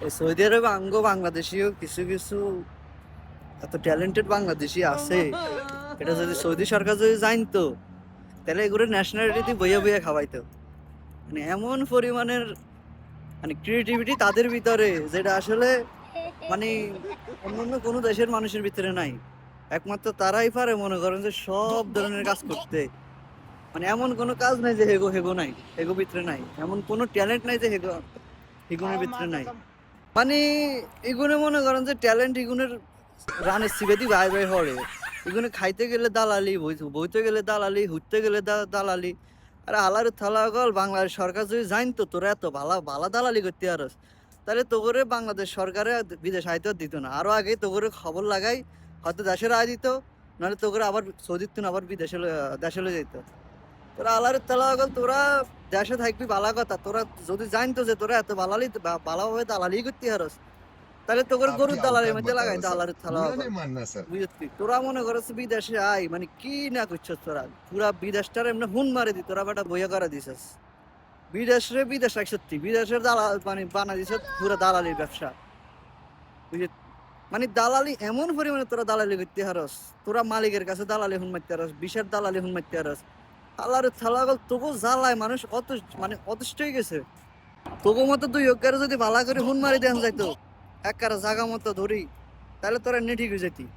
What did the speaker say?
এই সৌদি আরবে বাংলাদেশিও কিছু কিছু এত ট্যালেন্টেড বাংলাদেশি আছে, এটা যদি সৌদি সরকার যদি জানতো তাহলে এগুলো ন্যাশনালিটি বইয়া বইয়া খাওয়াইতো। মানে এমন পরিমাণের মানে ক্রিয়েটিভিটি তাদের ভিতরে, যেটা আসলে মানে অন্যান্য কোনো দেশের মানুষের ভিতরে নাই। একমাত্র তারাই পারে মনে করেন যে সব ধরনের কাজ করতে। মানে এমন কোনো কাজ নাই যে হেগো হেগো নাই, হেগো ভিতরে নাই, এমন কোনো ট্যালেন্ট নাই যে হেগো হিগুনের ভিতরে নাই। মানে এগুলো মনে করেন যে ট্যালেন্ট এগুনের রানের সিবেদি ভাই ভাই হরে। এগুলো খাইতে গেলে দালালি, বইতে গেলে দালালি, হুইতে গেলে দালালি। আরে হালার থালা গল, বাংলাদেশ সরকার যদি জানতো তোরা এত ভালা ভালা দালালি করতে পারস, তাহলে তো করে বাংলাদেশ সরকারে বিদেশ আইতে দিত না। আরো আগে তো করে খবর লাগাই হয়তো দেশের আয় দিত, নাহলে তো করে আবার সৌদির তুন আবার বিদেশে দেশে লয়ে যেত। তোরা আলার তালা গল, তোরা দেশে থাকবি ভালা কথা, তোরা যদি জানতো যে তোরা এত ভালোভাবে দালালি করতে হারস, তাহলে তোর आपकी গরুর দালালির औकात মধ্যে बताओ লাগাইতো सर। আলার থালা बुरा গল। नहीं मानना सर। বুঝলি তোরা মনে করছ বিদেশে আই মানে কি না করছস, তোরা পুরা বিদেশটার এমনি হুন মারে দি, তোরা বেটা বইয়া করে দিছস। বিদেশ রে বিদেশ রাখ, সত্যি বিদেশের দালাল মানে বানা দিছ পুরা দালালির ব্যবসা। বুঝলি মানে দালালি এমন পরিমাণে তোরা দালালি করতে হারস, তোরা মালিকের কাছে দালালি হুন মারতে হারস, বিশের দালালি হুন মারতে হারস। আল্লাহর থালাগল তবু জ্বালায় মানুষ অত মানে অতিষ্ঠ হয়ে গেছে। তবু মতো দুই অজ্ঞারে যদি ভালা করে হুন মারি দেন যাইতো এক জায়গা মতো ধরি, তাহলে তোরা নেটি যেতি।